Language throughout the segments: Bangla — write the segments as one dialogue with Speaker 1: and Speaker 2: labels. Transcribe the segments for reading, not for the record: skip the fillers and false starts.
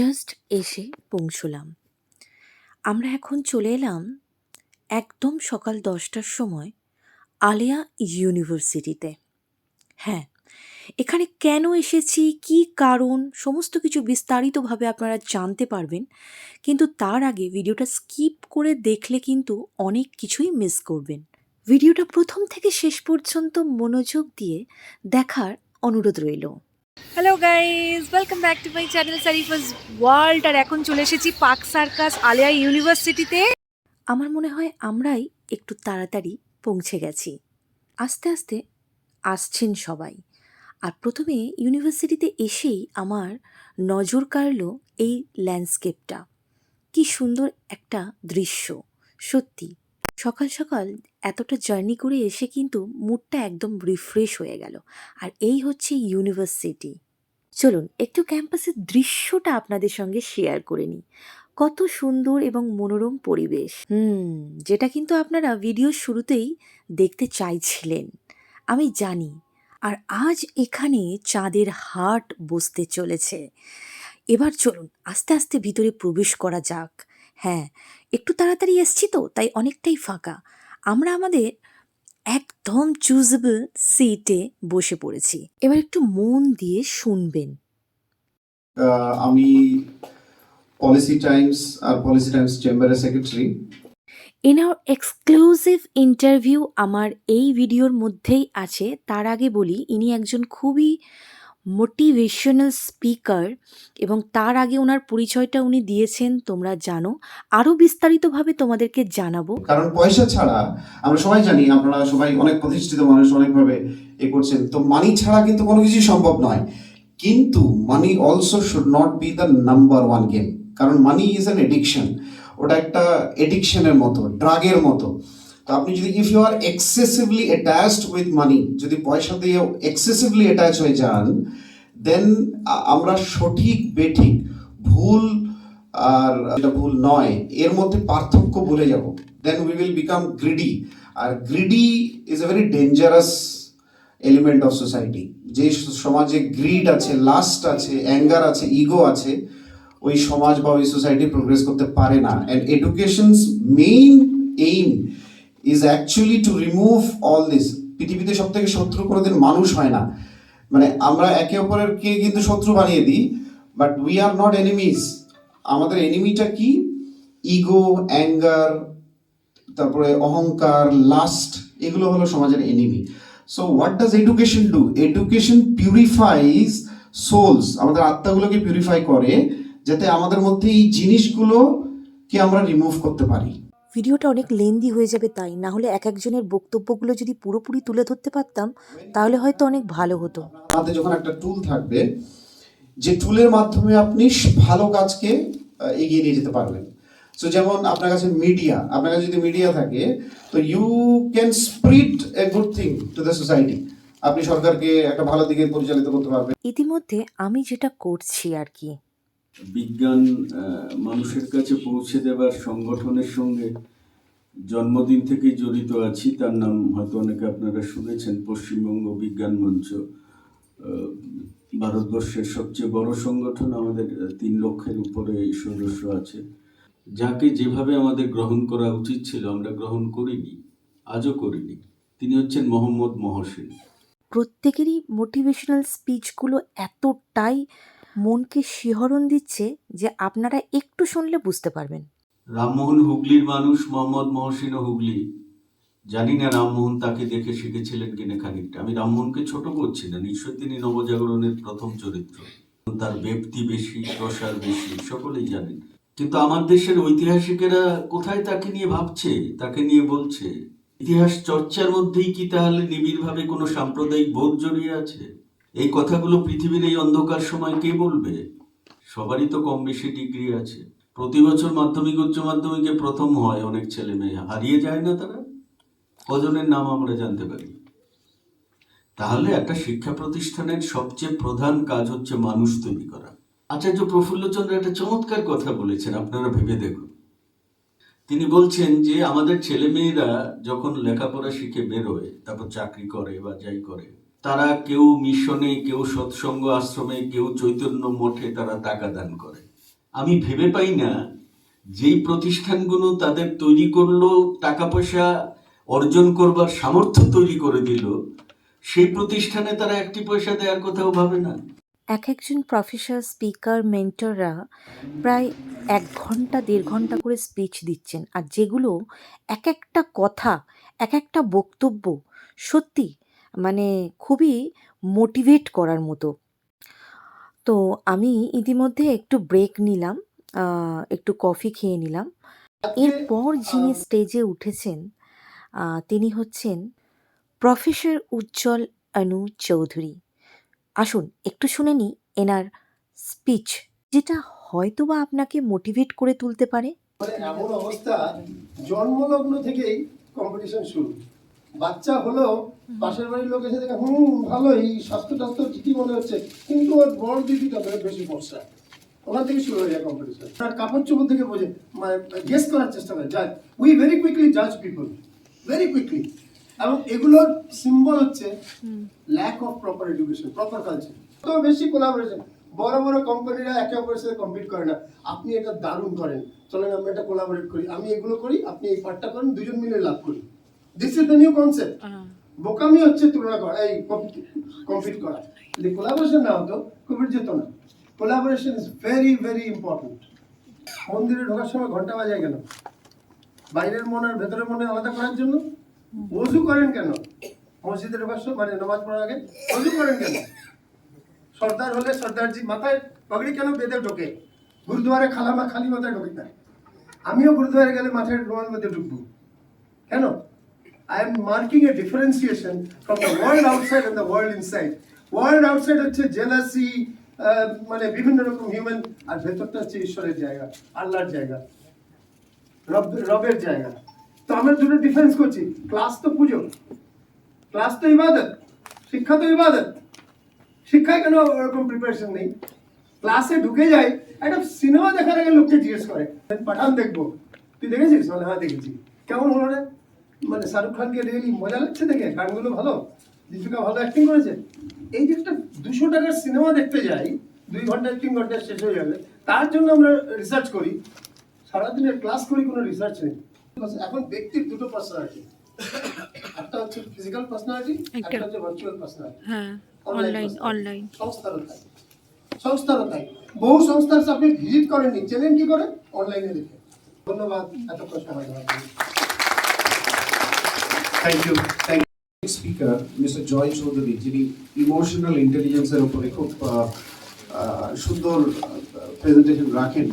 Speaker 1: জাস্ট এসে পৌঁছলাম। আমরা এখন চলে এলাম একদম সকাল 10টার সময় আলিয়া ইউনিভার্সিটিতে। হ্যাঁ, এখানে কেন এসেছি, কী কারণ, সমস্ত কিছু বিস্তারিতভাবে আপনারা জানতে পারবেন। কিন্তু তার আগে ভিডিওটা স্কিপ করে দেখলে কিন্তু অনেক কিছুই মিস করবেন। ভিডিওটা প্রথম থেকে শেষ পর্যন্ত মনোযোগ দিয়ে দেখার অনুরোধ রইল। Hello guys, welcome back to my channel Sarifa's world. আর এখন চলে এসেছি পার্ক সার্কাস আলিয়া ইউনিভার্সিটিতে। আমার মনে হয় আমরাই একটু তাড়াতাড়ি পৌঁছে গেছি। আস্তে আস্তে আসছেন সবাই। আর প্রথমে ইউনিভার্সিটিতে এসেই আমার নজর কাড়ল এই ল্যান্ডস্কেপটা। কি সুন্দর একটা দৃশ্য, সত্যি। সকাল সকাল এতটা জার্নি করে এসে কিন্তু মুডটা একদম রিফ্রেশ হয়ে গেল। আর এই হচ্ছে ইউনিভার্সিটি। চলুন একটু ক্যাম্পাসের দৃশ্যটা আপনাদের সঙ্গে শেয়ার করে নিই। কত সুন্দর এবং মনোরম পরিবেশ। যেটা কিন্তু আপনারা ভিডিওর শুরুতেই দেখতে চাইছিলেন, আমি জানি। আর আজ এখানে চাঁদের হাট বসতে চলেছে। এবার চলুন আস্তে আস্তে ভিতরে প্রবেশ করা যাক। হ্যাঁ, একটু তাড়াতাড়ি এসছি তো, তাই অনেকটাই ফাঁকা। আমরা আমাদের একদম চুজেবল সিটে বসে পড়েছি। এবার একটু মন দিয়ে শুনবেন।
Speaker 2: আমি পলিসি টাইমস চেম্বারের secretary.
Speaker 1: In our exclusive interview আমার এই ভিডিওর মধ্যেই আছে। তার আগে বলি, ইনি একজন খুবই মোটিভেশনাল স্পিকার এবং তার আগে ওনার পরিচয়টা উনি দিয়েছেন, তোমরা জানো। আরও বিস্তারিতভাবে তোমাদেরকে জানাবো।
Speaker 2: কারণ পয়সা ছাড়া আমরা সবাই জানি, আপনারা সবাই অনেক প্রতিষ্ঠিত মানুষ, অনেকভাবে করছেন, তো মানি ছাড়া কিন্তু কোনো কিছুই সম্ভব নয়। কিন্তু মানি also should not be the number one game, কারণ মানি ইজ অ্যান এডিকশন। ওটা একটা এডিকশনের মতো, ড্রাগের মতো। তো আপনি যদি if you are excessively attached with money, যদি পয়সা দিয়ে এক্সেসিভলি অ্যাটাচ হয়ে যান, দেন আমরা সঠিক বেঠিক, ভুল আর যেটা ভুল নয় এর মধ্যে পার্থক্য ভুলে যাব। Then we will become greedy. আর greedy is a very dangerous element of society. যে সমাজে গ্রিড আছে, লাস্ট আছে, অ্যাঙ্গার আছে, ইগো আছে, ওই সমাজ বা ওই সোসাইটি প্রোগ্রেস করতে পারে না। And educations main aim is actually to remove all this. পৃথিবীতে সব থেকে শত্রু কোনোদিন মানুষ হয় না। মানে আমরা একে অপরকে কিন্তু শত্রু বানিয়ে দিই, but we are not enemies. আমাদের এনিমিটা কি? ইগো, অ্যাঙ্গার, তারপরে অহংকার, লাস্ট, এগুলো হলো সমাজের enemy. So what does education do? Education purifies souls, আমাদের আত্মাগুলোকে পিউরিফাই করে, যাতে আমাদের মধ্যে এই জিনিসগুলোকে আমরা রিমুভ করতে পারি।
Speaker 1: ভিডিওটা অনেক লেন্দি হয়ে যাবে, তাই না হলে এক একজনের বক্তব্যগুলো যদি পুরোপুরি তুলে ধরতে পারতাম তাহলে হয়তো অনেক ভালো হতো।
Speaker 2: হাতে যখন একটা টুল থাকবে, যে টুলের মাধ্যমে আপনি ভালো কাজকে এগিয়ে নিয়ে যেতে পারবেন। সো যেমন আপনার কাছে মিডিয়া, আপনার কাছে যদি মিডিয়া থাকে, তো you can spread a good thing to the society. আপনি সরকারকে একটা ভালো দিকে পরিচালিত করতে পারবেন।
Speaker 1: ইতিমধ্যে আমি যেটা করছি আর কি,
Speaker 3: বিজ্ঞান মানুষের কাছে পৌঁছে দেওয়ার সংগঠনের সঙ্গে জন্মদিন থেকে জড়িত আছি। তার নাম হয়তো অনেকে আপনারা শুনেছেন, পশ্চিমবঙ্গ বিজ্ঞান মঞ্চ। ভারতবর্ষের সবচেয়ে বড় সংগঠন, আমাদের 3 লক্ষের উপরে সদস্য আছে। যাকে যেভাবে আমাদের গ্রহণ করা উচিত ছিল আমরা গ্রহণ করিনি, আজও করিনি। তিনি হচ্ছেন মোহাম্মদ মহসিন।
Speaker 1: প্রত্যেকেরই মোটিভেশনাল স্পিচগুলো এতটাই মনকে শিহরণ দিচ্ছে যে আপনারা একটু শুনলে বুঝতে পারবেন।
Speaker 3: রামমোহন হুগলির মানুষ, মোহাম্মদ মহসিনও হুগলি। জানি না রামমোহন তাকে দেখে শিখেছিলেন কিনা খানিকটা। আমি রামমোহনকে ছোট করছি না, নিশ্চয় তিনি নবজাগরণের প্রথম চরিত্র। তার ব্যক্তি বেশি, প্রসার বেশি, সকলেই জানেন। কিন্তু আমার দেশের ঐতিহাসিকেরা কোথায় তাকে নিয়ে ভাবছে, তাকে নিয়ে বলছে? ইতিহাস চর্চার মধ্যেই কি তাহলে নিবিড়ভাবে কোনো সাম্প্রদায়িক বোধ জড়িয়ে আছে? এই কথাগুলো পৃথিবীর এই অন্ধকার সময় কে বলবে? সবারই তো কম বেশি ডিগ্রি আছে। প্রতি বছর মাধ্যমিক উচ্চ মাধ্যমিকে প্রথম হয় অনেক ছেলে মেয়ে, হারিয়ে যায় না তারা? কজনের নাম আমরা জানতে পারি? তাহলে একটা শিক্ষা প্রতিষ্ঠানের সবচেয়ে প্রধান কাজ হচ্ছে মানুষ তৈরি করা। আচার্য প্রফুল্লচন্দ্র একটা চমৎকার কথা বলেছেন, আপনারা ভেবে দেখুন। তিনি বলছেন যে আমাদের ছেলে মেয়েরা যখন লেখাপড়া শিখে বেরোয়, তারপর চাকরি করে বা যাই করে, তারা কেউ মিশনে, কেউ সৎসঙ্গ আশ্রমে, কেউ চৈতন্য মঠে তারা টাকা দান করে। আমি ভেবে পাই না যেই প্রতিষ্ঠানগুলো তাদের তৈরি করলো, টাকা পয়সা অর্জন করবার সামর্থ্য তৈরি করে দিল, সেই প্রতিষ্ঠানে তারা একটি পয়সা দেওয়ার কথাও ভাবে না।
Speaker 1: এক একজন প্রফেসর, স্পিকার, মেন্টররা প্রায় ১ ঘন্টা ১.৫ ঘন্টা করে স্পিচ দিচ্ছেন, আর যেগুলো এক একটা কথা, এক একটা বক্তব্য সত্যি মানে খুবই মোটিভেট করার মতো। তো আমি ইতিমধ্যে একটু ব্রেক নিলাম, একটু কফি খেয়ে নিলাম। এরপর যিনি স্টেজে উঠেছেন তিনি হচ্ছেন প্রফেসর উজ্জ্বল অনু চৌধুরী। আসুন একটু শুনে নিই এনার স্পিচ, যেটা হয়তোবা আপনাকে মোটিভেট করে তুলতে পারে।
Speaker 4: মানে এমন অবস্থা, জন্মলগ্ন থেকেই কম্পিটিশন শুরু। বাচ্চা হলো পাশের বাড়ির লোক এসে দেখে ভালোই স্বাস্থ্য টাস্থ্য ঠিকই মনে হচ্ছে, কিন্তু ওর বড় দিদিটা বেশি ফর্সা। ওখান থেকে শুরু হয়ে যায় কম্পিটিশন। তার কাপড় চোপড় থেকে বোঝে, মানে গেস করার চেষ্টা করে, জাজ। উই ভেরি কুইকলি জাজ পিপল, ভেরি কুইকলি। এবং এগুলোর সিম্বল হচ্ছে lack of proper education, proper culture. তো বেশি কোলাবোরেশন, বড় বড় কোম্পানিরা একে অপরের সাথে কম্পিট করে না। আপনি এটা দারুণ করেন, চলেন আমরা এটা কোলাবোরেট করি, আমি এগুলো করি, আপনি এই পার্টটা করেন, দুজন মিলে লাভ করি। This is the new concept. বোকামি হচ্ছে তুলনা করা, এই কম্পিট করা। যদি কোলাবোরেশন না হতো, কোভিড যেত না। Collaboration is very very important. মন্দিরে ঢোকার সময় ঘন্টা বাজায় কেন? বাইরের মন আর ভেতরের মনে আলাদা করার জন্য। ওযু করেন কেন? মসজিদে ঢোকার সময়, মানে নামাজ পড়ার আগে ওযু করেন কেন? সর্দার হলে সর্দারজি মাথায় পাগড়ি কেন বেঁধে ঢোকে? গুরুদুয়ারে খালি মাথায় ঢোকে না। আমিও গুরুদুয়ারে গেলে মাথায় রুমাল মধ্যে ঢুকবো কেন? I am marking a differentiation from the world outside and the world inside. World outside হচ্ছে জেলাসি, মানে বিভিন্ন রকম হিউম্যান, আর ভেতরটা হচ্ছে ঈশ্বরের জায়গা, আল্লাহর জায়গা, রবের জায়গা। তো আমরা দুটো ডিফারেন্স করছি। ক্লাস তো পুজো, ক্লাস তো ইবাদত, শিক্ষা তো ইবাদত। শিক্ষায় কেন ওরকম প্রিপারেশন নেই? ক্লাসে ঢুকে যাই, একটা সিনেমা দেখার আগে লোককে জিজ্ঞেস করে, পাঠান দেখবো, তুই দেখেছিস? মানে হ্যাঁ দেখেছি। কেমন হলো রে? মানে শাহরুখ খানকে রিয়েলি মজা লাগছে দেখে, গানগুলো ভালো, দীপিকা ভালো অ্যাক্টিং করেছে। এই যে একটা 200 টাকার সিনেমা দেখতে যাই, 2 ঘন্টা 3 ঘন্টা শেষ হয়ে যাবে, তার জন্য আমরা রিসার্চ করি। সারাদিনের ক্লাস করি, কোনো রিসার্চ নেই। এখন ব্যক্তির দুটো পার্সোনালিটি, একটা হচ্ছে ফিজিক্যাল পার্সোনালিটি, একটা হচ্ছে ভার্চুয়াল পার্সোনালিটি।
Speaker 1: হ্যাঁ, অনলাইন
Speaker 4: সংস্থারও তাই। বহু সংস্থার আপনি ভিজিট করেননি, চেনেন কি করে? অনলাইনে দেখে। ধন্যবাদ এতক্ষণ সময় দেওয়ার জন্য।
Speaker 2: Thank you. Speaker mister Joy Chowdhury, যিনি ইমোশনাল ইন্টেলিজেন্সের উপরে খুব সুন্দর প্রেজেন্টেশন রাখেন।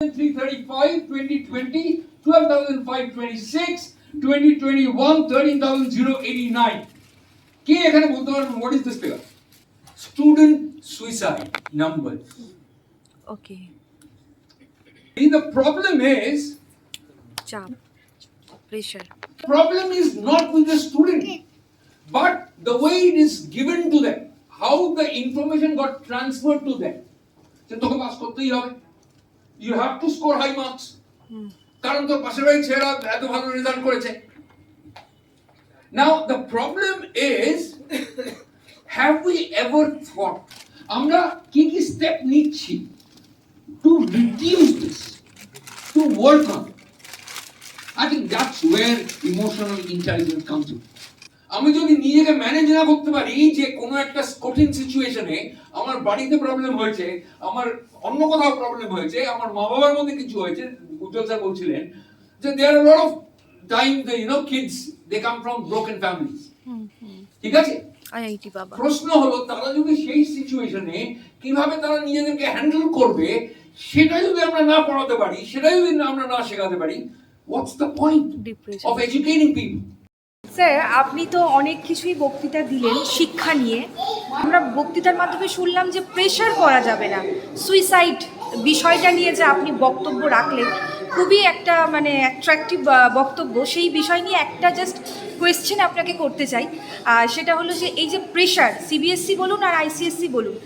Speaker 5: 335, 2020, 12,526, 2021, 13,089. কে এখানে বলতে পারবেন what is this figure? Student suicide numbers.
Speaker 1: Okay.
Speaker 5: The problem is,
Speaker 1: চাপ, pressure.
Speaker 5: problem is not with the student, but the way it is given to them, how the information got transferred to them. যে তোকে পাস করতেই হবে, you have to score high marks, কারণ তোর পাশের বাড়ির ছেলেরা এত ভালো রেজাল্ট করেছে। Now the problem is, have we ever thought আমরা কি কি স্টেপ নিচ্ছি to reduce this, to work on it? I think that's where emotional intelligence comes in. আমি যদি নিজেকে ম্যানেজ না করতে পারি, যে কোনো একটা কঠিন সিচুয়েশনে আমার বাড়িতে প্রবলেম হয়েছে, আমার অন্য কোথাও প্রবলেম হয়েছে, আমার মা বাবার মধ্যে কিছু হয়েছে, উজ্জ্বল স্যার বলছিলেন যে there are a lot of time the kids they come from broken families. ঠিক আছে,
Speaker 1: আইআইটি বাবা।
Speaker 5: প্রশ্ন হলো তারা যদি সেই সিচুয়েশনে কিভাবে তারা নিজেদেরকে হ্যান্ডেল করবে, সেটা যদি আমরা না পড়াতে পারি, সেটা যদি আমরা না শেখাতে পারি, what's the point of educating people?
Speaker 6: Sir, আপনি তো অনেক কিছুই বক্তৃতা দিলেন শিক্ষা নিয়ে। আমরা বক্তৃতার মাধ্যমে শুনলাম যে প্রেশার করা যাবে না, সুইসাইড বিষয়টা নিয়ে যে আপনি বক্তব্য রাখলেন, খুবই একটা মানে অ্যাট্রাকটিভ বক্তব্য। সেই বিষয় নিয়ে একটা জাস্ট কোয়েশ্চেন আপনাকে করতে চাই, সেটা হলো যে এই যে প্রেশার, সিবিএসসি বলুন আর আইসিএসসি বলুন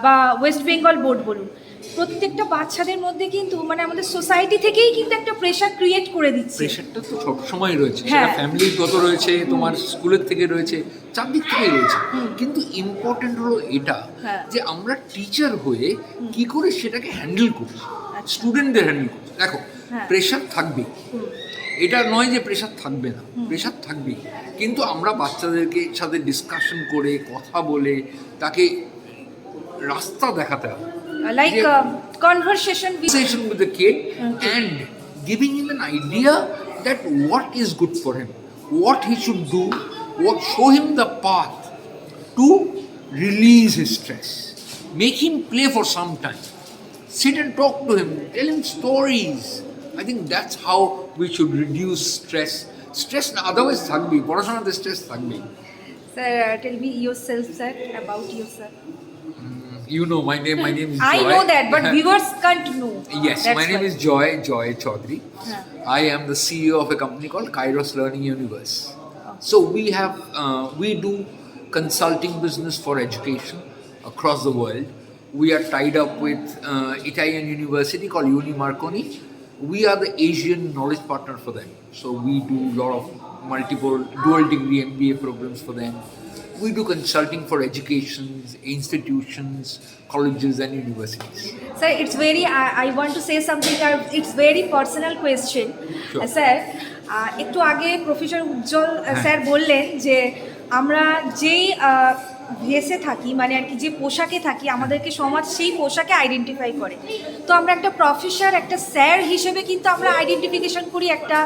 Speaker 6: বা ওয়েস্ট বেঙ্গল বোর্ড বলুন, প্রত্যেকটা বাচ্চাদের মধ্যে কিন্তু মানে আমাদের সোসাইটি থেকেই কিন্তু একটা প্রেশার ক্রিয়েট করে দিচ্ছে।
Speaker 7: প্রেশারটা তো সব সময় রয়েছে, সেটা
Speaker 6: হ্যাঁ।
Speaker 7: ফ্যামিলিগত রয়েছে, তোমার স্কুলের থেকে রয়েছে, চারদিক থেকেই রয়েছে। কিন্তু ইম্পর্টেন্ট হলো এটা
Speaker 6: হ্যাঁ।
Speaker 7: যে আমরা টিচার হয়ে কি করে সেটাকে হ্যান্ডেল করছি। স্টুডেন্টদের হ্যান্ডেল করতে। দেখো,
Speaker 6: হ্যাঁ।
Speaker 7: প্রেশার থাকবেই, এটা নয় যে প্রেশার থাকবে না, প্রেশার থাকবেই, কিন্তু আমরা বাচ্চাদেরকে সাথে ডিসকাশন করে কথা বলে তাকে রাস্তা দেখাতে হবে,
Speaker 6: like conversation
Speaker 7: conversation with the kid and giving him an idea that what is good for him, what he should do, show him the path to release his stress, make him play for some time, sit and talk to him, tell him stories. I think that's how we should reduce stress. Stress na otherwise থাকবে, পড়াশোনাতে স্ট্রেস থাকবে।
Speaker 6: Sir tell me yourself sir about yourself.
Speaker 7: You know my name is
Speaker 6: I
Speaker 7: Joy.
Speaker 6: know that, but viewers can't know.
Speaker 7: Yes,
Speaker 6: That's
Speaker 7: my name
Speaker 6: why.
Speaker 7: is Joy Chaudhary. I am the CEO of a company called Kairos Learning Universe. So we do consulting business for education across the world. We are tied up with Italian university called Uni Marconi. We are the Asian knowledge partner for them. So we do a lot of multiple dual degree MBA programs for them. We do consulting for educations, institutions, colleges and universities.
Speaker 6: Sir, it's very, I want to say something, it's very personal question.
Speaker 7: Sure.
Speaker 6: Sir, একটু আগে প্রফেসর উজ্জ্বল স্যার বললেন যে আমরা যেই ভেসে থাকি, মানে আর কি যে পোশাকে থাকি, আমাদেরকে সমাজ সেই পোশাকে আইডেন্টিফাই করে। তো আমরা একটা প্রফেসর, একটা স্যার হিসেবে কিন্তু আমরা আইডেন্টিফিকেশন করি একটা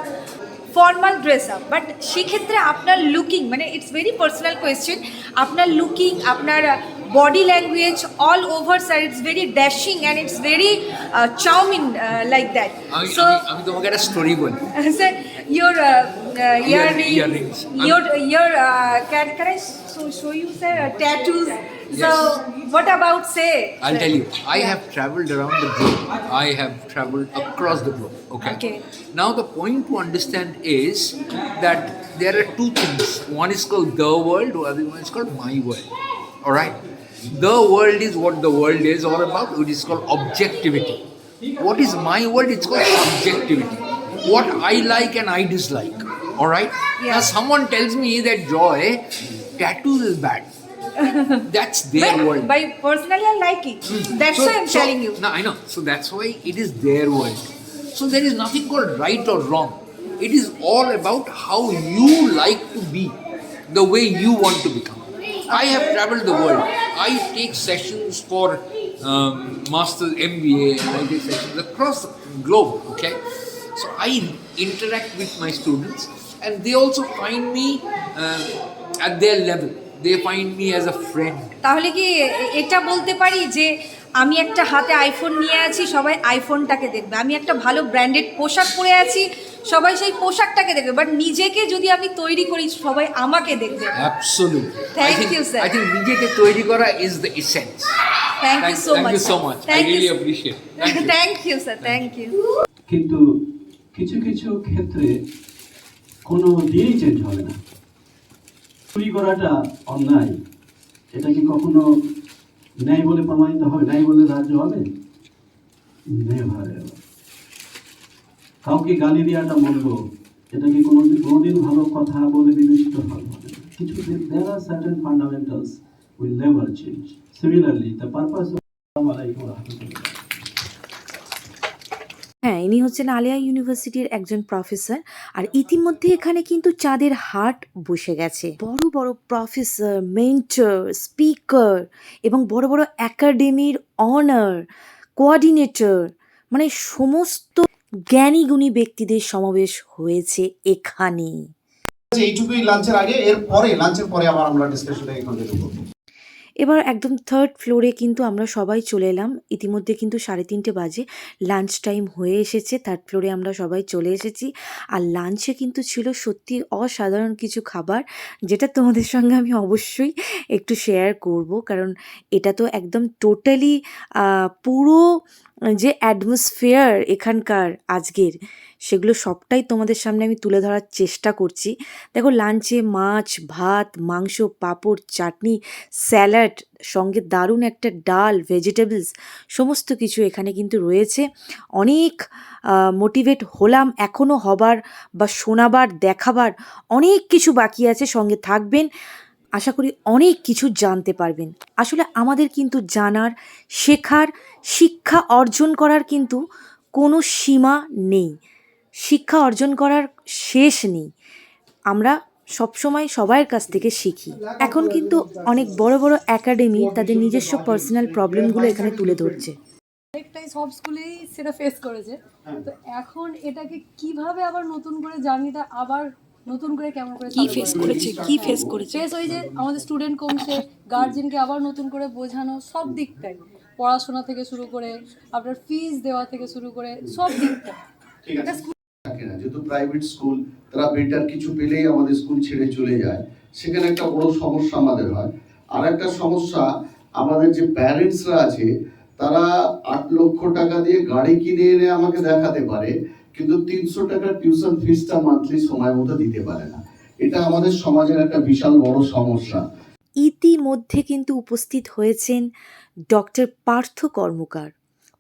Speaker 6: ফর্মাল ড্রেস আপ, বাট সেক্ষেত্রে আপনার লুকিং, মানে ইটস ভেরি পার্সোনাল কোয়েশ্চেন, আপনার লুকিং, আপনার body language all over sir, it's very dashing and it's very chowmein like that. So
Speaker 7: আমি তোমাকে একটা স্টোরি বলি।
Speaker 6: sir, your
Speaker 7: Earrings.
Speaker 6: your can I show you sir tattoos? So what about say?
Speaker 7: I'll
Speaker 6: sir?
Speaker 7: tell you, I have traveled around the globe. I have traveled across the globe. Okay.
Speaker 6: Okay.
Speaker 7: Now the point to understand is that there are two things. One is called the world, the other one is called my world. All right. The world is what the world is all about. It is called objectivity. What is my world? It's called subjectivity. What I like and I dislike. All right.
Speaker 6: Yeah.
Speaker 7: Now someone tells me that Joy, tattoos is bad. That's their world.
Speaker 6: By personally I like it. That's why I'm telling you.
Speaker 7: No, I know. So that's why it is their world. So there is nothing called right or wrong. It is all about how you like to be, the way you want to become. I have traveled the world. I take sessions for master's MBA and I take sessions across the globe. Okay, so I interact with my students, and they also find me at their level. They find me as a friend.
Speaker 6: তাহলে কি এটা বলতে পারি যে আমি একটা হাতে আইফোন নিয়ে আছি, সবাই আইফোনটাকে দেখবে, আমি একটা ভালো ব্র্যান্ডেড পোশাক পরে আছি, সবাই সেই পোশাকটাকে দেখবে, বাট নিজেকে যদি আমি তৈরি করি সবাই আমাকে দেখবে।
Speaker 7: Absolutely.
Speaker 6: Thank you, sir.
Speaker 7: I think নিজেকে তৈরি করা is the essence.
Speaker 6: Thank you so much.
Speaker 7: Thank you so much. I really appreciate it. Thank you.
Speaker 6: Thank you sir, thank you.
Speaker 8: কিন্তু কিছু কিছু ক্ষেত্রে কোনো দিনই চেঞ্জ হবে না। চুরি করাটা অন্যায়, এটা কি কখনো ন্যায় বলে প্রমাণিত হবে, ন্যায় বলে রাজ্য হবে? Never ever. কাউকে গালি দেওয়াটা মন্দ, এটা কি কোনোদিন ভালো কথা বলে বিবেচিত হবে না। কিছু there are certain fundamentals will never change. Similarly, the purpose of
Speaker 1: হ্যাঁ, ইনি হচ্ছেন আলিয়া ইউনিভার্সিটির একজন প্রফেসর। আর ইতিমধ্যে এখানে কিন্তু চাঁদের হাট বসে গেছে। বড় বড় প্রফেসর, মেন্টর, স্পিকার এবং বড় বড় একাডেমির অনার, কোঅর্ডিনেটর, মানে সমস্ত জ্ঞানী গুণী ব্যক্তিদের সমাবেশ হয়েছে এখানে।
Speaker 2: এইটুকুই লাঞ্চের আগে, লাঞ্চের পরে আবার আমরা ডিসকাশনটা কন্টিনিউ করব।
Speaker 1: এবার একদম 3rd ফ্লোরে কিন্তু আমরা সবাই চলে এলাম। ইতিমধ্যে কিন্তু 3:30 বাজে, লাঞ্চ টাইম হয়ে এসেছে। 3rd ফ্লোরে আমরা সবাই চলে এসেছি। আর লাঞ্চে কিন্তু ছিল সত্যি অসাধারণ কিছু খাবার, যেটা তোমাদের সঙ্গে আমি অবশ্যই একটু শেয়ার করব, কারণ এটা তো একদম টোটালি পুরো যে অ্যাটমসফিয়ার এখানকার আজকের, সেগুলো সবটাই তোমাদের সামনে আমি তুলে ধরার চেষ্টা করছি। দেখো, লাঞ্চে মাছ, ভাত, মাংস, পাঁপড়, চাটনি, স্যালাড, সঙ্গে দারুণ একটা ডাল, ভেজিটেবলস, সমস্ত কিছু এখানে কিন্তু রয়েছে। অনেক মোটিভেট হলাম, এখনও হবার বা শোনাবার, দেখাবার অনেক কিছু বাকি আছে। সঙ্গে থাকবেন, আশা করি অনেক কিছু জানতে পারবেন। আসলে আমাদের কিন্তু জানার, শেখার, শিক্ষা অর্জন করার কিন্তু কোনো সীমা নেই। শিক্ষা অর্জন করার শেষ নেই। আমরা সবসময় সবার কাছ থেকে শিখি। এখন কিন্তু অনেক বড় বড় একাডেমি তাদের নিজস্ব পার্সোনাল প্রবলেমগুলো এখানে তুলে ধরছে।
Speaker 9: অনেকটাই সব স্কুলেই সেটা ফেস করেছে। তো এখন এটাকে কিভাবে আবার নতুন করে জার্নিটা আবার নতুন করে কেমন করে
Speaker 6: কি ফেস করেছে, কি ফেস করেছে?
Speaker 9: ফেস ওই যে আমাদের স্টুডেন্ট কমছে, গার্জেনকে আবার নতুন করে বোঝানো, সব দিকটাই, পড়াশোনা থেকে শুরু করে আপনার ফিজ দেওয়া থেকে শুরু করে সব দিকটা।
Speaker 2: ঠিক আছে।
Speaker 10: থাকে না, যেহেতু প্রাইভেট স্কুল, তারা বেটার কিছু পেলেই আমাদের স্কুল ছেড়ে চলে যায়, সেখানে একটা বড় সমস্যা আমাদের হয়। আর একটা সমস্যা, আমাদের যে প্যারেন্টসরা আছে তারা 8 লক্ষ টাকা দিয়ে গাড়ি কিনে এনে আমাকে দেখাতে পারে, কিন্তু 300 টাকার টিউশন ফিসটা মান্থলি সময় মতো দিতে পারে না। এটা আমাদের সমাজের একটা বিশাল বড় সমস্যা।
Speaker 1: ইতিমধ্যে কিন্তু উপস্থিত হয়েছেন doctor Partha Karmakar,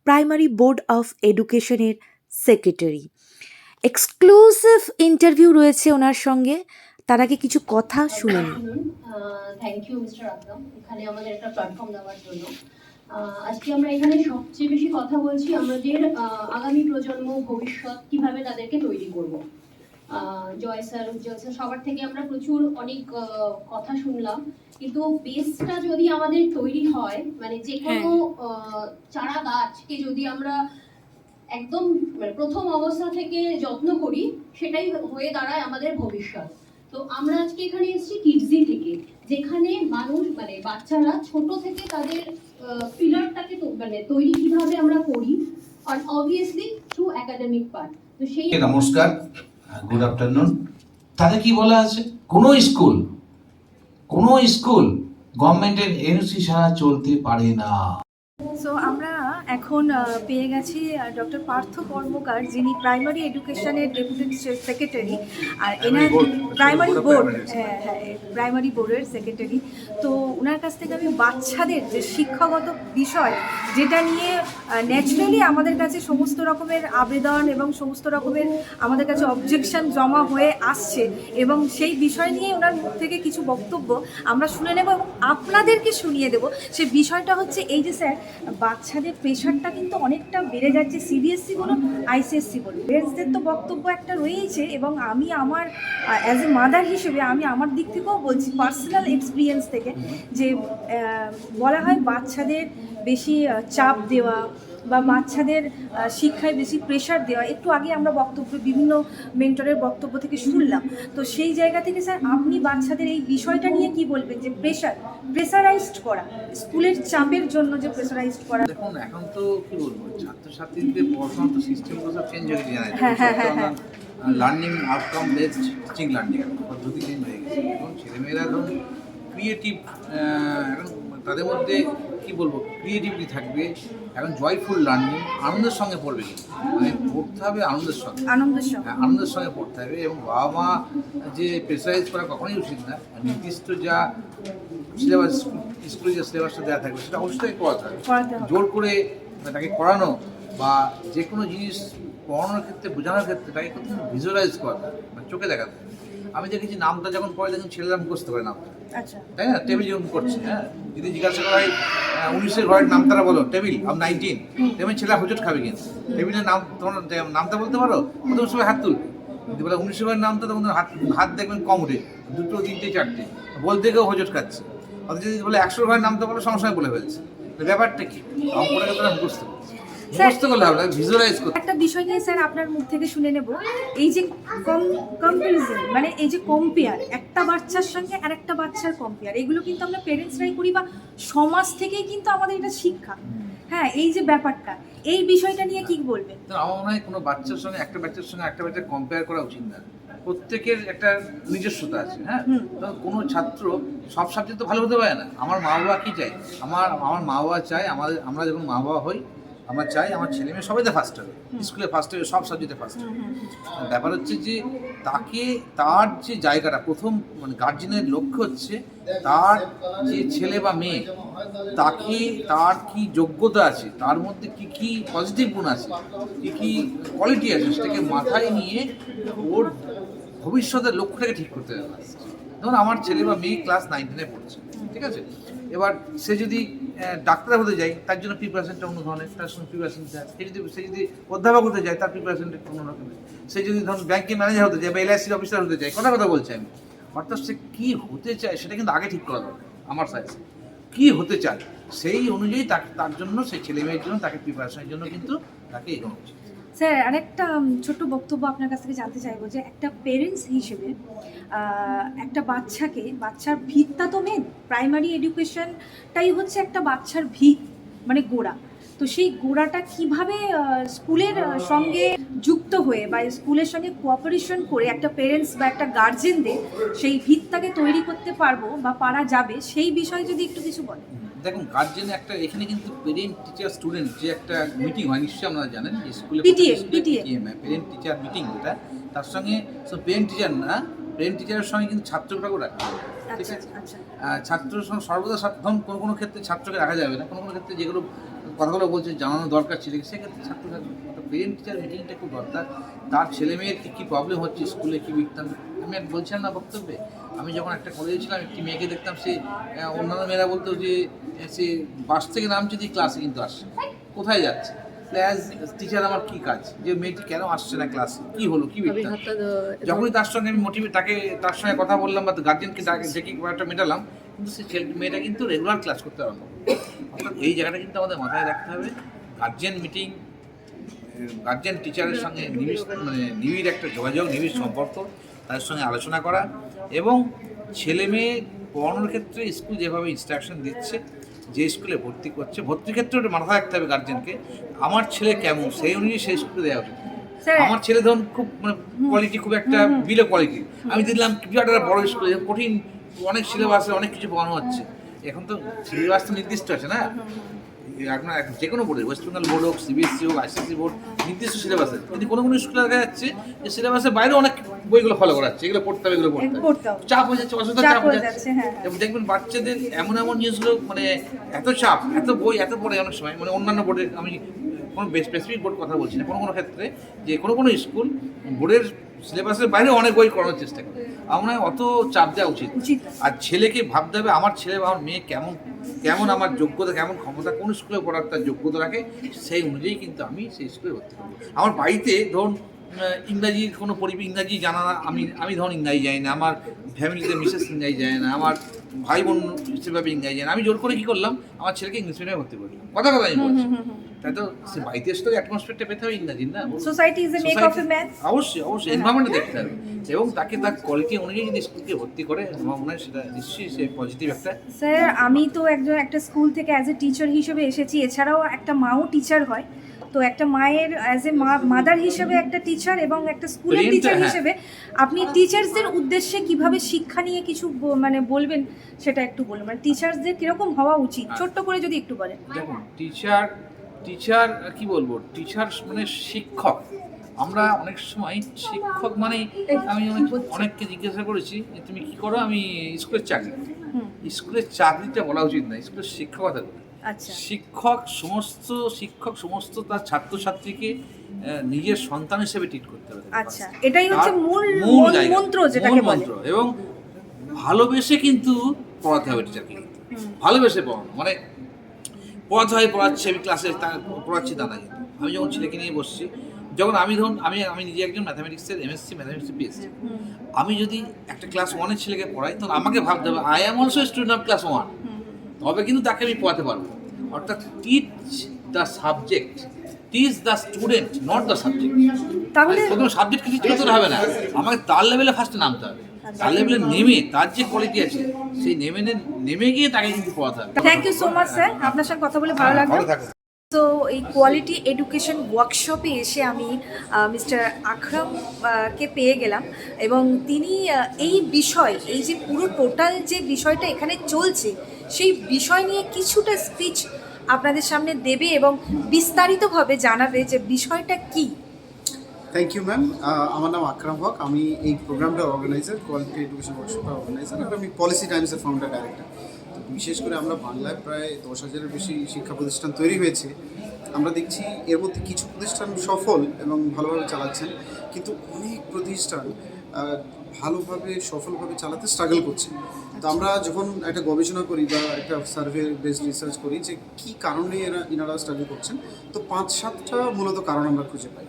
Speaker 1: primary board of এডুকেশনের সেক্রেটারি। এক্সক্লুসিভ ইন্টারভিউ রয়েছে ওনার সঙ্গে, তার আগে কিছু কথা শুনে নিন।
Speaker 11: থ্যাংক ইউ মিস্টার আকরাম, এখানে আমাদের একটা প্ল্যাটফর্ম দেওয়ার জন্য। আজকে আমরা এখানে সবচেয়ে বেশি কথা বলছি আমাদের আগামী প্রজন্ম, ভবিষ্যৎ কিভাবে তাদেরকে তৈরি করব। জয় স্যার, উজ্জ্বল স্যার, সবার থেকে আমরা প্রচুর অনেক কথা শুনলাম, কিন্তু বেসটা যদি আমাদের তৈরি হয়, মানে যে কোনো চারা গাছকে যদি আমরা একদম মানে প্রথম অবস্থা থেকে যত্ন করি, সেটাই হয়ে দাঁড়ায় আমাদের ভবিষ্যৎ। তো আমরা আজকে এখানে এসেছি কিডজি থেকে, যেখানে মানুষ মানে বাচ্চারা ছোট থেকে তাদের পিলারটাকে মানে তৈরি কিভাবে আমরা করি, আর অবভিয়াসলি থ্রু একাডেমিক পার্ট। তো সেই
Speaker 12: নমস্কার, গুড আফটারনুন। তাতে কি বলা আছে, কোনো স্কুল গভর্নমেন্টের এনওসি ছাড়া চলতে পারে না।
Speaker 6: সো আমরা এখন পেয়ে গেছি ডক্টর পার্থ কর্মকার, যিনি প্রাইমারি এডুকেশনের ডেপুটি সেক্রেটারি, আর এনার প্রাইমারি বোর্ড, প্রাইমারি বোর্ডের সেক্রেটারি। তো ওনার কাছ থেকে আমি বাচ্চাদের যে শিক্ষাগত বিষয়, যেটা নিয়ে ন্যাচারালি আমাদের কাছে সমস্ত রকমের আবেদন এবং সমস্ত রকমের আমাদের কাছে অবজেকশন জমা হয়ে আসছে, এবং সেই বিষয় নিয়ে ওনার মুখ থেকে কিছু বক্তব্য আমরা শুনে নেব এবং আপনাদেরকে শুনিয়ে দেব। সে বিষয়টা হচ্ছে এই যে স্যার, বাচ্চাদের প্রেশারটা কিন্তু অনেকটা বেড়ে যাচ্ছে, সিবিএসসি বলুন, আইসিএসসি বলুন। পেরেন্টসদের তো বক্তব্য একটা রয়েছে, এবং আমি আমার অ্যাজ এ মাদার হিসেবে আমি আমার দিক থেকেও বলছি, পার্সোনাল এক্সপিরিয়েন্স থেকে, যে বলা হয় বাচ্চাদের বেশি চাপ দেওয়া বা বাচ্চাদের শিক্ষায় বেশি প্রেশার দেওয়া। একটু আগে আমরা বক্তব্য, বিভিন্ন মেন্টরের বক্তব্য থেকে শুনলাম। তো সেই জায়গা থেকে স্যার, আপনি বাচ্চাদের এই বিষয়টা নিয়ে কি বলবেন, যে প্রেশারাইজড করা, স্কুলের চাপের জন্য যে প্রেশারাইজড করা?
Speaker 12: দেখুন, এখন তো কি বলবো, ছাত্রছাত্রীদের পড়াশোনা তো সিস্টেমগুলো সব চেঞ্জ হয়ে গেছে,
Speaker 6: হ্যাঁ।
Speaker 12: Learning outcome based teaching learning পদ্ধতি চেঞ্জ হয়ে গেছে। এখন ছেলেমেয়েরা ধরুন ক্রিয়েটিভ, এখন তাদের মধ্যে কি বলবো, ক্রিয়েটিভিটি থাকবে। এখন জয়ফুল লার্নিং, আনন্দের সঙ্গে পড়বে, মানে পড়তে হবে আনন্দের সঙ্গে, আনন্দের সঙ্গে পড়তে হবে। এবং বাবা মা যে প্রেসারাইজ করা কখনোই উচিত না। নির্দিষ্ট যা সিলেবাস, স্কুলে যে সিলেবাসটা দেওয়া থাকবে সেটা অবশ্যই করাতে হবে। জোর করে তাকে করানো বা যে কোনো জিনিস পড়ানোর ক্ষেত্রে, বোঝানোর ক্ষেত্রে তাকে কিন্তু ভিজুয়ালাইজ করাতে হবে, মানে চোখে দেখাতে হবে। আমি দেখেছি নামটা যখন পড়ে, দেখুন ছেলেরা মুখস্থ করে নামটা, তাই না? টেবিল যখন করছে, হ্যাঁ, যদি জিজ্ঞাসা করা হয় 19-এর ঘরের নাম তারা বলো, টেবিল অফ 19, তেমন ছেলেরা হুজট খাবে, কিন্তু টেবিলের নাম, তোমার নামটা বলতে পারো, প্রথম সময় হাত তুলবে। যদি বলে 19-এর ঘরের নামটা, তখন হাত দেখবেন কম উঠে, 2, 3, 4 বলতে গিয়েও হুজট খাচ্ছে। অথচ যদি বলে 100 ঘরের নামটা বলো, সমস্যায় বলে ফেলছে। ব্যাপারটা কি, অঙ্কটাকে তারা মুখস্থ করছে, মুখস্থ করলে হবে না, ভিজুয়ালাইজ করতে।
Speaker 6: একটা বিষয় নিয়ে স্যার আপনার মুখ থেকে শুনে নেব, এই যে কম্পারিজন, মানে এই যে কম্পেয়ার, একটা বাচ্চার সঙ্গে আর একটা বাচ্চার কম্পেয়ার, এগুলো কিন্তু আমরা পেরেন্টসরাই করি, বা সমাজ থেকেই কিন্তু আমাদের এটা শিক্ষা। হ্যাঁ, এই যে ব্যাপারটা, এই বিষয়টা নিয়ে কি বলবেন?
Speaker 12: আমার মনে হয় কোনো বাচ্চার সঙ্গে একটা বাচ্চার সঙ্গে একটা বাচ্চা কম্পেয়ার করা উচিত না। প্রত্যেকের একটা নিজস্বতা আছে, হ্যাঁ। তো কোনো ছাত্র সব সাবজেক্ট তো ভালো হতে পারে না। আমার মা বাবা কি চাই, আমার মা বাবা চাই, আমরা যখন মা বাবা হই, আমরা চাই আমার ছেলে মেয়ে সবাইতে ফার্স্ট হবে, স্কুলে ফার্স্ট হবে, সব সাবজেক্টে ফার্স্ট হবে। ব্যাপার হচ্ছে যে তাকে, তার যে জায়গাটা, প্রথম মানে গার্জেনের লক্ষ্য হচ্ছে তার যে ছেলে বা মেয়ে, তাকে, তার কি যোগ্যতা আছে, তার মধ্যে কি কি পজিটিভ গুণ আছে, কি কি কোয়ালিটি আছে, সেটাকে মাথায় নিয়ে ওর ভবিষ্যতের লক্ষ্যটাকে ঠিক করতে হবে। ধরুন আমার ছেলে বা মেয়ে ক্লাস 9-10 পড়ছে, ঠিক আছে, এবার সে যদি ডাক্তার হতে যায় তার জন্য প্রিপারেশনটা অন্য ধরনের, তার সঙ্গে প্রিপারেশন যায়। সে যদি অধ্যাপক হতে যায় তার প্রিপারেশনটা অন্য রকমের। সে যদি ধরুন ব্যাংকের ম্যানেজার হতে যায় বা LIC অফিসার হতে যায়, কথা বলছি আমি, অর্থাৎ সে কী হতে চায় সেটা কিন্তু আগে ঠিক করা দরকার আমার সাইজে। কী হতে চায় সেই অনুযায়ী তার জন্য সেই ছেলে মেয়ের জন্য তাকে প্রিপারেশনের জন্য কিন্তু তাকে এগোনো উচিত।
Speaker 6: স্যার আরেকটা ছোট্ট বক্তব্য আপনার কাছ থেকে জানতে চাইবো যে একটা পেরেন্টস হিসেবে একটা বাচ্চার ভিতটা তো মেন, প্রাইমারি এডুকেশনটাই হচ্ছে একটা বাচ্চার ভিত, মানে গোড়া। তো সেই গোড়াটা কিভাবে স্কুলের সঙ্গে যুক্ত হয়ে বা স্কুলের সঙ্গে কোঅপারেশন করে একটা পেরেন্টস বা একটা গার্জেনদের সেই ভিতটাকে তৈরি করতে পারবো বা পারা যাবে, সেই বিষয়ে যদি একটু কিছু বলেন।
Speaker 12: দেখুন, গার্জেন একটা এখানে কিন্তু পেরেন্ট টিচার স্টুডেন্ট যে একটা মিটিং হয়, নিশ্চয়ই আপনারা জানেন যে স্কুলে পেরেন্ট টিচার মিটিং, যেটা তার সঙ্গে পেরেন্ট টিচার না, পেরেন্ট টিচারের সঙ্গে কিন্তু ছাত্রটাকেও রাখতে হবে, ঠিক আছে। ছাত্রের সঙ্গে সর্বদা ধরুন কোনো ক্ষেত্রে ছাত্রকে রাখা যাবে না, কোনো ক্ষেত্রে যেগুলো কথাগুলো বলছে জানানো দরকার ছিল সেক্ষেত্রে পেরেন্ট টিচার মিটিংটা খুব দরকার। তার ছেলে মেয়ের কী প্রবলেম হচ্ছে স্কুলে, কী বিকতাম। আমি বলছিলাম না বক্তব্যে, আমি যখন একটা কলেজে ছিলাম একটি মেয়েকে দেখতাম, সে অন্যান্য মেয়েরা বলতো যে সে বাস থেকে নামছে দিয়ে ক্লাসে কিন্তু আসছে, কোথায় যাচ্ছে, অ্যাজ টিচার আমার কী কাজ, যে মেয়েটি কেন আসছে না ক্লাসে, কী হলো, কী বিকতাম। যখনই তার সঙ্গে আমি তার সঙ্গে কথা বললাম বা গার্জেনকে ডেকে ব্যাপারটা মেটালাম, কিন্তু সে মেয়েটা কিন্তু রেগুলার ক্লাস করতে আরম্ভ করে। অর্থাৎ এই জায়গাটা কিন্তু আমাদের মাথায় রাখতে হবে, গার্জেন মিটিং, গার্জেন টিচারের সঙ্গে নিবিড় একটা যোগাযোগ, নিবিড় সম্পর্ক, তাদের সঙ্গে আলোচনা করা, এবং ছেলে মেয়ে পড়ানোর ক্ষেত্রে স্কুল যেভাবে ইনস্ট্রাকশন দিচ্ছে, যে স্কুলে ভর্তি করছে, ভর্তির ক্ষেত্রে ওটা মাথায় রাখতে হবে গার্জেনকে, আমার ছেলে কেমন সেই অনুযায়ী সেই স্কুলে দেওয়া উচিত। আমার ছেলে ধরুন খুব কোয়ালিটি খুব একটা বিলো কোয়ালিটি, আমি দেখলাম বিরাট একটা বড় স্কুলে কঠিন অনেক সিলেবাসে অনেক কিছু পড়ানো হচ্ছে। এখন তো সিলেবাস তো নির্দিষ্ট আছে না, আপনার যে কোনো বোর্ডে, ওয়েস্ট বেঙ্গল বোর্ড হোক, CBSE হোক, ICSE বোর্ড, নির্দিষ্ট সিলেবাস আছে। কিন্তু কোনো স্কুলে দেখা যাচ্ছে যে সিলেবাসের বাইরে অনেক বইগুলো ফলো করা হচ্ছে, এগুলো পড়তে হবে, এগুলো পড়তে হবে, চাপ হয়ে যাচ্ছে, অযথা চাপ হয়ে যাচ্ছে। এবং দেখবেন বাচ্চাদের এমন জিনিসগুলো, এত চাপ, এত বই, এত পড়ে অনেক সময়, অন্যান্য বোর্ডে, আমি কোনো স্পেসিফিক বোর্ড কথা বলছি না, কোনো ক্ষেত্রে যে কোনো স্কুল বোর্ডের সিলেবাসের বাইরে অনেক বই করানোর চেষ্টা করে। আমার অত চাপ দেওয়া উচিত। আর ছেলেকে ভাবতে হবে আমার ছেলে বা আমার মেয়ে কেমন আমার যোগ্যতা, কেমন ক্ষমতা, কোন স্কুলে পড়ার তার যোগ্যতা রাখে, সেই অনুযায়ী কিন্তু আমি সেই স্কুলে ভর্তি করবো। আমার বাড়িতে ধরুন ইংরাজির কোনো ইংরাজি জানা না, আমি ধরুন ইংরাজি জানি না, আমার ফ্যামিলিতে মিসেস ইংরাজি জানে না, আমার ভাই বোন সেভাবে ইংরাজি জানে না, আমি জোর করে কী করলাম, আমার ছেলেকে ইংলিশ মিডিয়ামে ভর্তি করলাম। কথা আমি বলছি, তাই তো সে বাড়িতে এসে তো অ্যাটমসফিয়ারটা পেতে হবে ইংরাজি, না? অবশ্যই এনভায়রনমেন্টটা দেখতে হবে, এবং তাকে তার কোয়ালিটি অনুযায়ী যদি স্কুলকে ভর্তি করে, আমার মনে হয় সেটা নিশ্চয়ই সে পজিটিভ একটা।
Speaker 6: স্যার আমি তো একটা স্কুল থেকে অ্যাজ এ টিচার হিসেবে এসেছি, এছাড়াও একটা মাও টিচার হয়, তো একটা মায়ের অ্যাজ এ মাদার হিসেবে একটা টিচার এবং একটা স্কুলের টিচার হিসেবে আপনি টিচার্সদের উদ্দেশ্যে কিভাবে শিক্ষা নিয়ে কিছু বলবেন সেটা একটু বলুন, টিচার্সদের কিরকম হওয়া উচিত, ছোট্ট করে যদি একটু বলেন।
Speaker 12: দেখুন, টিচার কি বলবো, টিচার শিক্ষক। আমরা অনেক সময় শিক্ষক আমি অনেককে জিজ্ঞাসা করেছি যে তুমি কি করো, আমি স্কুলের চাকরি। স্কুলের চাকরিটা বলা উচিত না, স্কুলের শিক্ষকতা। শিক্ষক সমস্ত তার ছাত্রছাত্রীকে নিজের সন্তান হিসেবে ট্রিট করতে হবে।
Speaker 6: আচ্ছা, এটাই হচ্ছে মূল মন্ত্র, যেটাকে বলে।
Speaker 12: এবং ভালোবেসে কিন্তু পড়াতে হবে টিচারকে, ভালোবেসে পড়ানো, পড়াতে হয়, পড়াচ্ছে, আমি ক্লাসে পড়াচ্ছি তা না। কিন্তু আমি যখন ছেলেকে নিয়ে বসছি, যখন আমি নিজে একজন ম্যাথামেটিক্সের MSc ম্যাথামেটিক্সে PhD, আমি যদি একটা ক্লাস 1-এর ছেলেকে পড়াই, তখন আমাকে ভাবতে হবে I am also student of class 1, তবে কিন্তু তাকে আমি পড়াতে পারবো। অর্থাৎ teach the subject, teach the student, not the subject. তাহলে কোনো সাবজেক্ট কিছু করতে হবে না, আমাকে তার লেভেলে ফার্স্টে নামতে হবে, তার লেভেলে নেমে তার যে কোয়ালিটি আছে সেই নেমে গিয়ে তাকে কিন্তু পড়াতে হবে।
Speaker 6: Thank you so much sir, আপনার সঙ্গে কথা বলে ভালো লাগলো। তো এই কোয়ালিটি এডুকেশন ওয়ার্কশপে এসে আমি মিস্টার আকরামকে পেয়ে গেলাম, এবং তিনি এই যে পুরো টোটাল যে বিষয়টা এখানে চলছে সেই বিষয় নিয়ে কিছুটা স্পিচ আপনাদের সামনে দেবে এবং বিস্তারিতভাবে জানাবে যে বিষয়টা কি।
Speaker 13: থ্যাংক ইউ ম্যাম, আমার নাম আকরাম হক, আমি এই প্রোগ্রামটার অর্গানাইজার, কোয়ালিটি এডুকেশন ওয়ার্কশপের অর্গানাইজার, আর আমি পলিসি টাইমসের ফাউন্ডার ডাইরেক্টর। বিশেষ করে আমরা বাংলায় প্রায় 10,000-এর বেশি শিক্ষা প্রতিষ্ঠান তৈরি হয়েছে। আমরা দেখছি এর মধ্যে কিছু প্রতিষ্ঠান সফল এবং ভালোভাবে চালাচ্ছেন, কিন্তু অনেক প্রতিষ্ঠান ভালোভাবে সফলভাবে চালাতে স্ট্রাগল করছে। তো আমরা যখন একটা গবেষণা করি বা একটা সার্ভে বেসড রিসার্চ করি যে কী কারণে এনারা স্ট্রাগল করছেন, তো 5-7টা মূলত কারণ আমরা খুঁজে পাই।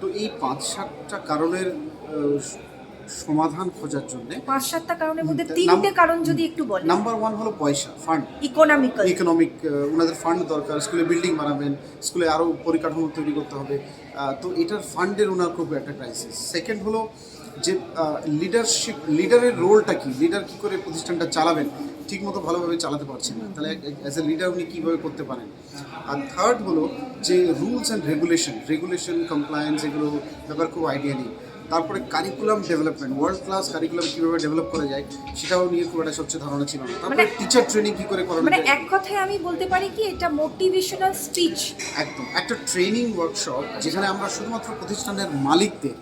Speaker 13: তো এই 5-7টা কারণের সমাধান খোঁজার জন্য
Speaker 6: 5-7টা কারণের মধ্যে 3টে কারণ যদি একটু বলেন।
Speaker 13: নাম্বার 1 হলো পয়সা, ফান্ড, ইকোনমিক। ওনাদের ফান্ড দরকার, স্কুলে বিল্ডিং বানাবেন, স্কুলে আরও পরিকাঠামো তৈরি করতে হবে, তো এটার ফান্ডের ওনার খুব একটা ক্রাইসিস। সেকেন্ড হলো যে লিডারশিপ, লিডারের রোলটা কি, লিডার কী করে প্রতিষ্ঠানটা চালাবেন, ঠিকমতো ভালোভাবে চালাতে পারছেন না, তাহলে অ্যাজ এ লিডার উনি কীভাবে করতে পারেন। আর থার্ড হলো যে রুলস অ্যান্ড রেগুলেশন কমপ্লায়েন্স, এগুলো ব্যাপার খুব আইডিয়া নেই। তারপরে curriculum development, world class curriculum কীভাবে ডেভেলপ করা যায় সেটাও নিয়ে খুব একটা স্বচ্ছ ধারণা ছিল না। তারপরে টিচার ট্রেনিং কী করে করানো
Speaker 6: মানে
Speaker 13: যায়,
Speaker 6: এক কথায় আমি বলতে পারি কি এটা মোটিভেশনাল স্পিচ।
Speaker 13: একদম একটা ট্রেনিং ওয়ার্কশপ, যেখানে আমরা শুধুমাত্র প্রতিষ্ঠানের মালিকদের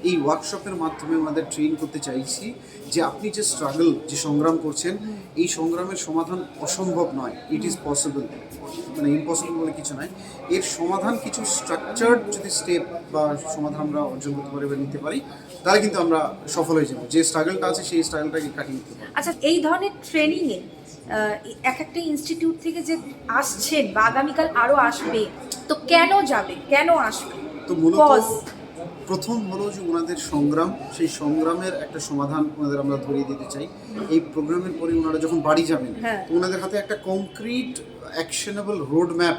Speaker 13: এই ওয়ার্কশপের মাধ্যমে ওনাদের ট্রেন করতে চাইছি যে আপনি যে স্ট্রাগল, যে সংগ্রাম করছেন, এই সংগ্রামের সমাধান অসম্ভব নয়, ইট ইজ পসিবল, মানে ইম্পসিবল বলে কিছু নয়। এর সমাধান কিছু স্ট্রাকচার্ড যদি স্টেপ বা সমাধান আমরা অর্জন করতে পারি বা নিতে পারি, তাহলে কিন্তু আমরা সফল হয়ে যাবো। যে স্ট্রাগলটা আছে সেই স্ট্রাগলটাকে কাটিয়ে নিতে পারি।
Speaker 6: আচ্ছা, এই ধরনের ট্রেনিংয়ে এক একটা ইনস্টিটিউট থেকে যে আসছেন বা আগামীকাল আরও আসবে, তো কেন যাবে, কেন আসবে?
Speaker 13: তো মূলত প্রথম হলো যে ওনাদের সংগ্রাম, সেই সংগ্রামের একটা সমাধান ওনাদের আমরা ধরিয়ে দিতে চাই। এই প্রোগ্রামের পরে ওনারা যখন বাড়ি যাবেন, তো ওনাদের হাতে একটা কংক্রিট অ্যাকশনেবল রোড ম্যাপ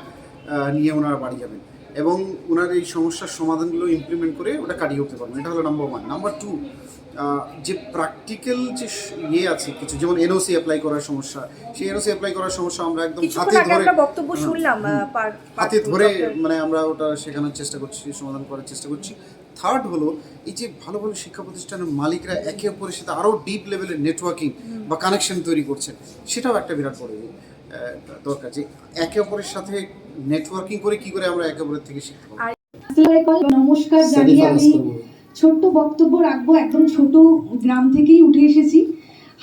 Speaker 13: নিয়ে ওনারা বাড়ি যাবেন এবং ওনার এই সমস্যার সমাধানগুলো ইমপ্লিমেন্ট করে ওটা কাটিয়ে উঠতে পারবেন। এটা হলো নাম্বার 1। নাম্বার 2, যে প্র্যাকটিক্যাল যে আছে কিছু, যেমন এনওসি অ্যাপ্লাই করার সমস্যা, সেই এনওসি অ্যাপ্লাই করার সমস্যা আমরা একদম হাতে ধরে মানে আমরা ওটা শেখানোর চেষ্টা করছি, সমাধান করার চেষ্টা করছি। থার্ড হলো এই যে ভালো ভালো শিক্ষা প্রতিষ্ঠানের মালিকরা একে অপরের সাথে আরও ডিপ লেভেলের নেটওয়ার্কিং বা কানেকশন তৈরি করছে, সেটাও একটা বিরাট বড় দরকার, যে একে অপরের সাথে নেটওয়ার্কিং করে কি করে আমরা একে অপরের থেকে শিখতে পারি।
Speaker 14: নমস্কার জানিয়ে আমি ছোট্ট বক্তব্য রাখবো। একদম ছোট গ্রাম থেকেই উঠে এসেছি,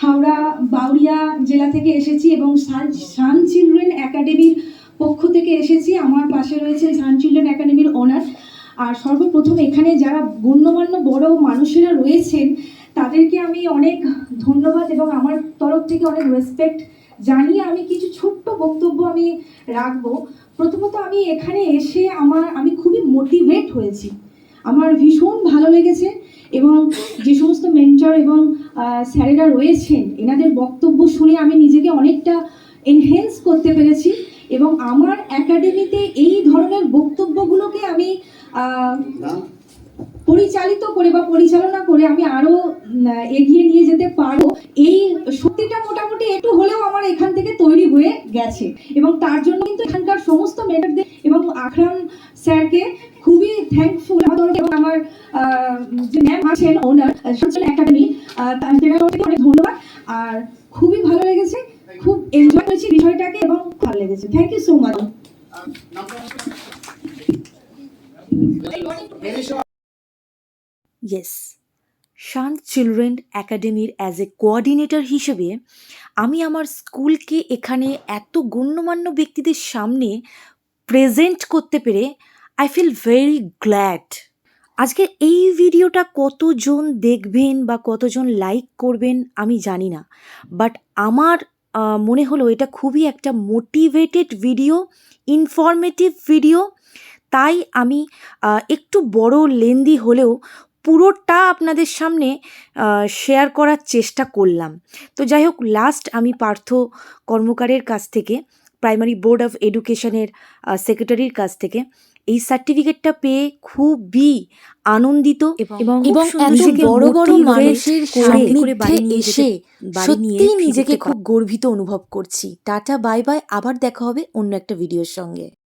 Speaker 14: হাওড়া বাউরিয়া জেলা থেকে এসেছি এবং সান চিলড্রেন একাডেমির পক্ষ থেকে এসেছি। আমার পাশে রয়েছে সান চিলড্রেন একাডেমির ওনার। আর সর্বপ্রথম এখানে যারা গণ্যমান্য বড় মানুষেরা রয়েছেন তাদেরকে আমি অনেক ধন্যবাদ এবং আমার তরফ থেকে অনেক রেসপেক্ট জানিয়ে আমি কিছু ছোট্ট বক্তব্য আমি রাখবো। প্রথমত আমি এখানে এসে আমি খুবই মোটিভেট হয়েছি, আমার ভীষণ ভালো লেগেছে এবং যে সমস্ত মেন্টর এবং স্যারেরা রয়েছেন এনাদের বক্তব্য শুনে আমি নিজেকে অনেকটা এনহ্যান্স করতে পেরেছি এবং আমার একাডেমিতে এই ধরনের বক্তব্যগুলোকে আমি পরিচালিত করে বা পরিচালনা করে আমি আরও এগিয়ে নিয়ে যেতে পারবো। এই শক্তিটা মোটামুটি একটু হলেও আমার এখান থেকে তৈরি হয়ে গেছে এবং তার জন্য কিন্তু এখানকার সমস্ত মেন্টরদের এবং আকরাম স্যারকে খুবই থ্যাঙ্কফুল এবং আমার যে ম্যাম আছেন ওনার একাডেমি, অনেক ধন্যবাদ। আর খুবই ভালো লেগেছে, খুব এনজয় করেছি বিষয়টাকে এবং ভালো লেগেছে। Thank you so much.
Speaker 1: Yes, Shaan children একাডেমির অ্যাজ এ কোঅর্ডিনেটর হিসেবে আমি আমার স্কুলকে এখানে এত গণ্যমান্য ব্যক্তিদের সামনে প্রেজেন্ট করতে পেরে আই ফিল ভেরি গ্ল্যাড। আজকের এই ভিডিওটা কতজন দেখবেন বা কতজন লাইক করবেন আমি জানি না, বাট আমার মনে হলো এটা খুবই একটা মোটিভেটেড ভিডিও, ইনফরমেটিভ ভিডিও, তাই আমি একটু বড় লেন্দি হলেও পুরোটা আপনাদের সামনে শেয়ার করার চেষ্টা করলাম। তো যাই হোক, লাস্ট আমি পার্থ কর্মকারের কাছ থেকে, প্রাইমারি বোর্ড অফ এডুকেশনের সেক্রেটারির কাছ থেকে এই সার্টিফিকেটটা পেয়ে খুবই আনন্দিত এবং বড় বড় মানুষের সামনে এসে সত্যি নিজেকে খুব গর্বিত অনুভব করছি। টাটা, বাই বাই, আবার দেখা হবে অন্য একটা ভিডিওর সঙ্গে।